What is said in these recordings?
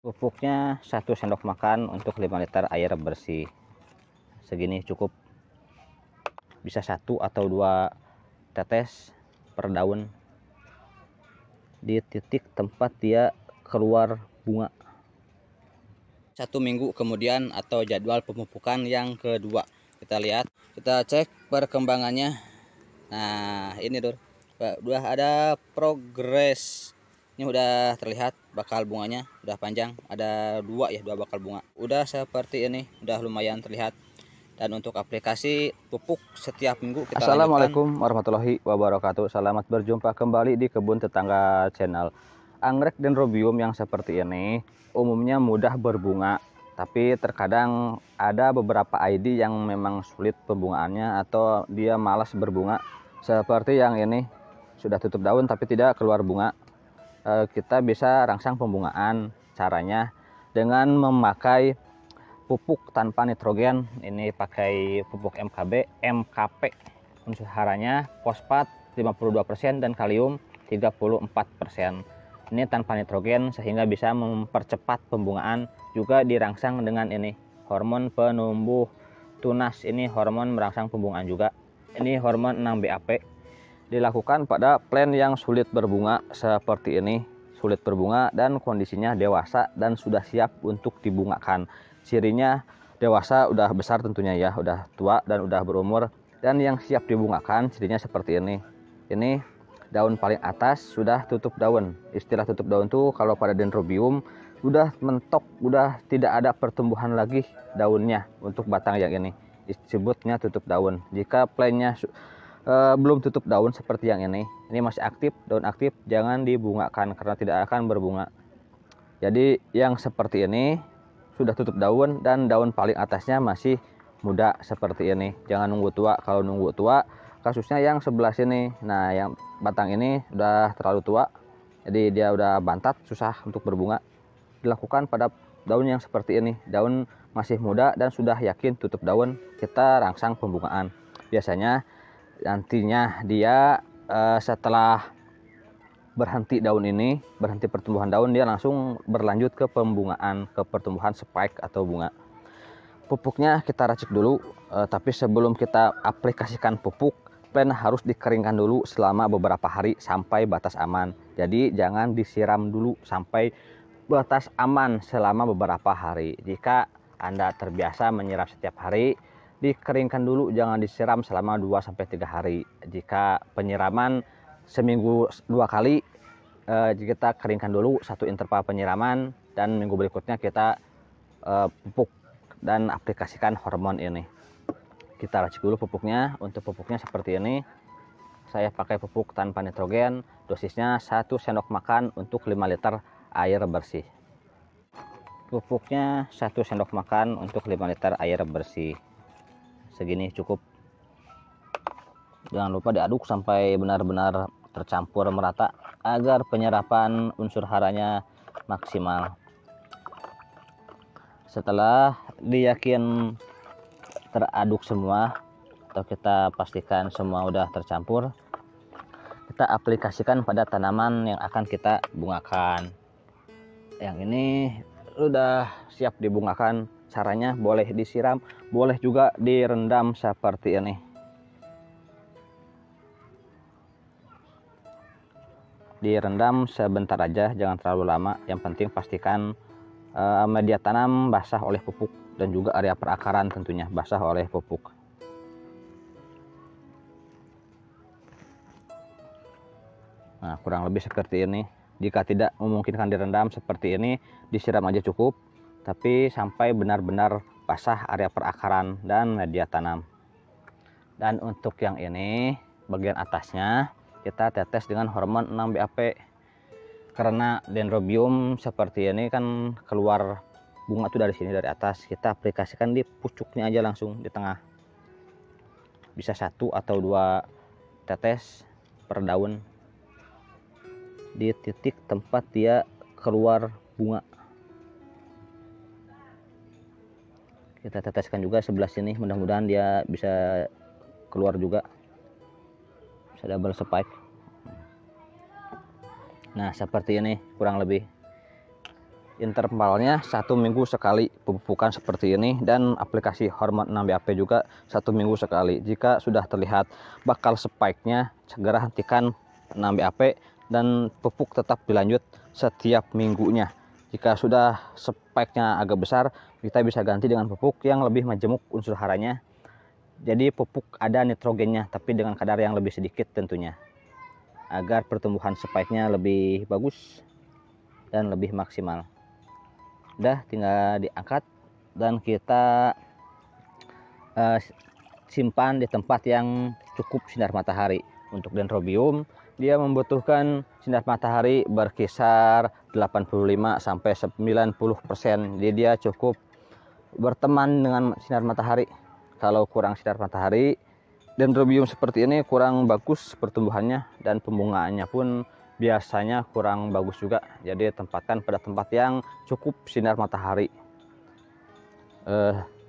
Pupuknya 1 sendok makan untuk 5 liter air bersih. Segini cukup, bisa 1 atau 2 tetes per daun di titik tempat dia keluar bunga. 1 minggu kemudian atau jadwal pemupukan yang kedua, kita lihat, kita cek perkembangannya. Nah ini udah ada progres. Ini udah terlihat bakal bunganya, udah panjang, ada 2 bakal bunga. Udah seperti ini, udah lumayan terlihat. Dan untuk aplikasi pupuk setiap minggu kita Assalamualaikum warahmatullahi wabarakatuh. Selamat berjumpa kembali di kebun tetangga channel. Anggrek dendrobium yang seperti ini umumnya mudah berbunga, tapi terkadang ada beberapa ID yang memang sulit pembungaannya atau dia malas berbunga. Seperti yang ini, sudah tutup daun tapi tidak keluar bunga. Kita bisa rangsang pembungaan, caranya dengan memakai pupuk tanpa nitrogen. Ini pakai pupuk MKP, unsur haranya fosfat 52% dan kalium 34%. Ini tanpa nitrogen sehingga bisa mempercepat pembungaan. Juga dirangsang dengan ini hormon penumbuh tunas, ini hormon merangsang pembungaan juga. Ini hormon 6-BAP, dilakukan pada plant yang sulit berbunga seperti ini, sulit berbunga dan kondisinya dewasa dan sudah siap untuk dibungakan. Cirinya dewasa, udah besar tentunya ya, udah tua dan udah berumur, dan yang siap dibungakan cirinya seperti ini. Ini daun paling atas sudah tutup daun. Istilah tutup daun tuh kalau pada dendrobium udah mentok, udah tidak ada pertumbuhan lagi daunnya. Untuk batang yang ini disebutnya tutup daun. Jika plantnya belum tutup daun seperti yang ini masih aktif, daun aktif, jangan dibungakan karena tidak akan berbunga. Jadi yang seperti ini sudah tutup daun dan daun paling atasnya masih muda seperti ini, jangan nunggu tua. Kalau nunggu tua, kasusnya yang sebelah sini, nah yang batang ini udah terlalu tua, jadi dia udah bantat, susah untuk berbunga. Dilakukan pada daun yang seperti ini, daun masih muda dan sudah yakin tutup daun, kita rangsang pembungaan. Biasanya nantinya dia setelah berhenti daun ini, berhenti pertumbuhan daun, dia langsung berlanjut ke pembungaan, ke pertumbuhan spike atau bunga. Pupuknya kita racik dulu, tapi sebelum kita aplikasikan pupuk, plant harus dikeringkan dulu selama beberapa hari sampai batas aman. Jadi jangan disiram dulu sampai batas aman selama beberapa hari. Jika Anda terbiasa menyiram setiap hari, dikeringkan dulu, jangan disiram selama 2-3 hari. Jika penyiraman seminggu 2 kali, kita keringkan dulu 1 interval penyiraman, dan minggu berikutnya kita pupuk dan aplikasikan hormon ini. Kita racik dulu pupuknya. Untuk pupuknya seperti ini, saya pakai pupuk tanpa nitrogen, dosisnya 1 sendok makan untuk 5 liter air bersih. Pupuknya 1 sendok makan untuk 5 liter air bersih. Segini cukup. Jangan lupa diaduk sampai benar-benar tercampur merata agar penyerapan unsur haranya maksimal. Setelah diyakin teraduk semua atau kita pastikan semua udah tercampur, kita aplikasikan pada tanaman yang akan kita bungakan. Yang ini udah siap dibungakan. Caranya boleh disiram, boleh juga direndam seperti ini. Direndam sebentar aja, jangan terlalu lama. Yang penting pastikan media tanam basah oleh pupuk, dan juga area perakaran tentunya basah oleh pupuk. Nah, kurang lebih seperti ini. Jika tidak memungkinkan direndam seperti ini, disiram aja cukup, tapi sampai benar-benar basah area perakaran dan media tanam. Dan untuk yang ini, bagian atasnya kita tetes dengan hormon 6-BAP. Karena dendrobium seperti ini kan keluar bunga tuh dari sini, dari atas. Kita aplikasikan di pucuknya aja langsung di tengah. Bisa 1 atau 2 tetes per daun di titik tempat dia keluar bunga. Kita teteskan juga sebelah sini, mudah-mudahan dia bisa keluar juga, bisa double spike. Nah seperti ini kurang lebih. intervalnya 1 minggu sekali pemupukan seperti ini, dan aplikasi hormon 6-BAP juga 1 minggu sekali. Jika sudah terlihat bakal spike-nya, segera hentikan 6-BAP dan pupuk tetap dilanjut setiap minggunya. Jika sudah spike-nya agak besar, kita bisa ganti dengan pupuk yang lebih majemuk unsur haranya. Jadi pupuk ada nitrogennya tapi dengan kadar yang lebih sedikit tentunya, agar pertumbuhan spike-nya lebih bagus dan lebih maksimal. Udah, tinggal diangkat dan kita simpan di tempat yang cukup sinar matahari. Untuk Dendrobium dia membutuhkan sinar matahari berkisar 85 sampai 90%. Jadi dia cukup berteman dengan sinar matahari. Kalau kurang sinar matahari, Dendrobium seperti ini kurang bagus pertumbuhannya, dan pembungaannya pun biasanya kurang bagus juga. Jadi tempatkan pada tempat yang cukup sinar matahari.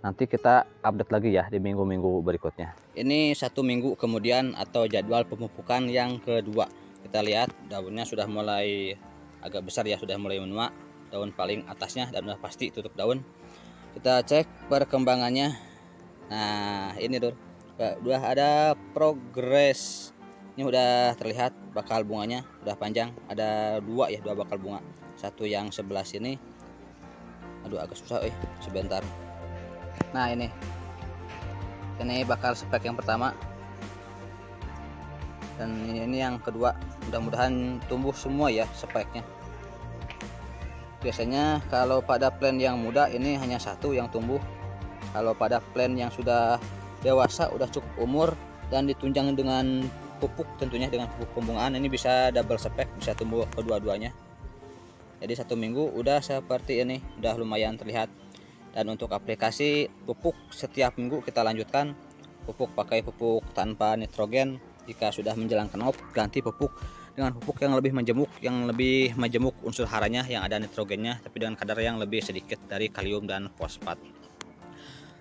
Nanti kita update lagi ya di minggu-minggu berikutnya. Ini 1 minggu kemudian atau jadwal pemupukan yang kedua. Kita lihat daunnya sudah mulai agak besar ya, sudah mulai menua daun paling atasnya dan sudah pasti tutup daun. Kita cek perkembangannya. Nah ini udah ada progres. Ini udah terlihat bakal bunganya udah panjang, ada 2 bakal bunga. Satu yang sebelah sini, aduh agak susah sebentar. Nah ini bakal spek yang pertama, dan ini yang kedua. Mudah-mudahan tumbuh semua ya speknya. Biasanya kalau pada plant yang muda ini hanya 1 yang tumbuh. Kalau pada plant yang sudah dewasa, udah cukup umur dan ditunjang dengan pupuk, tentunya dengan pupuk pembungaan, ini bisa double spek, bisa tumbuh kedua-duanya. Jadi 1 minggu udah seperti ini, udah lumayan terlihat. Dan untuk aplikasi pupuk setiap minggu kita lanjutkan. Pupuk pakai pupuk tanpa nitrogen. Jika sudah menjelang kenop, ganti pupuk dengan pupuk yang lebih majemuk unsur haranya, yang ada nitrogennya tapi dengan kadar yang lebih sedikit dari kalium dan fosfat.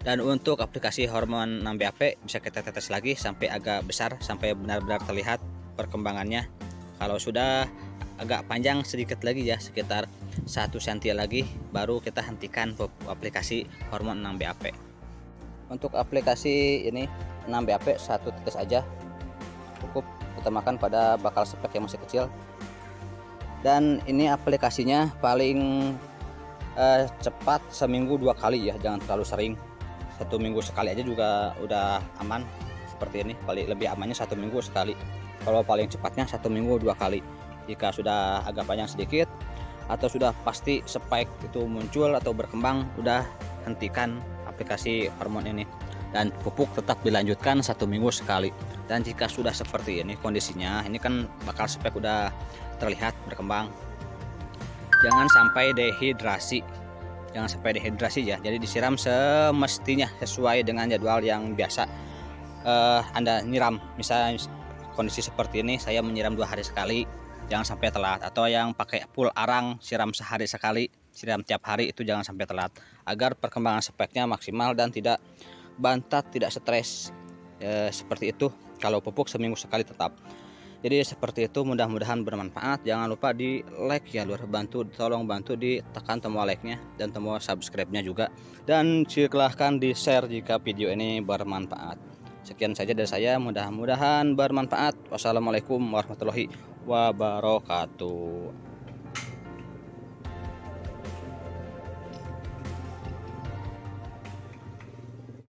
Dan untuk aplikasi hormon 6-BAP bisa kita tetes lagi sampai agak besar, sampai benar-benar terlihat perkembangannya. Kalau sudah agak panjang sedikit lagi ya, sekitar 1 cm lagi, baru kita hentikan aplikasi hormon 6-BAP. Untuk aplikasi ini 6-BAP 1 tetes aja cukup, utamakan pada bakal spek yang masih kecil. Dan ini aplikasinya paling cepat seminggu 2 kali ya, jangan terlalu sering. 1 minggu sekali aja juga udah aman. Seperti ini paling lebih amannya 1 minggu sekali. Kalau paling cepatnya 1 minggu 2 kali. Jika sudah agak panjang sedikit atau sudah pasti spike itu muncul atau berkembang, udah hentikan aplikasi hormon ini, dan pupuk tetap dilanjutkan 1 minggu sekali. Dan jika sudah seperti ini kondisinya, ini kan bakal spike udah terlihat berkembang, jangan sampai dehidrasi. Jangan sampai dehidrasi ya, jadi disiram semestinya sesuai dengan jadwal yang biasa Anda nyiram. Misalnya kondisi seperti ini, saya menyiram 2 hari sekali, jangan sampai telat. Atau yang pakai full arang, siram sehari sekali, siram tiap hari, itu jangan sampai telat, agar perkembangan speknya maksimal dan tidak bantat, tidak stres. Seperti itu kalau pupuk seminggu sekali tetap. Jadi seperti itu, mudah-mudahan bermanfaat. Jangan lupa di like ya lur, tolong bantu ditekan tombol like-nya dan tombol subscribe-nya juga, dan silahkan di share jika video ini bermanfaat. Sekian saja dari saya, mudah-mudahan bermanfaat. Wassalamualaikum warahmatullahi wabarakatuh.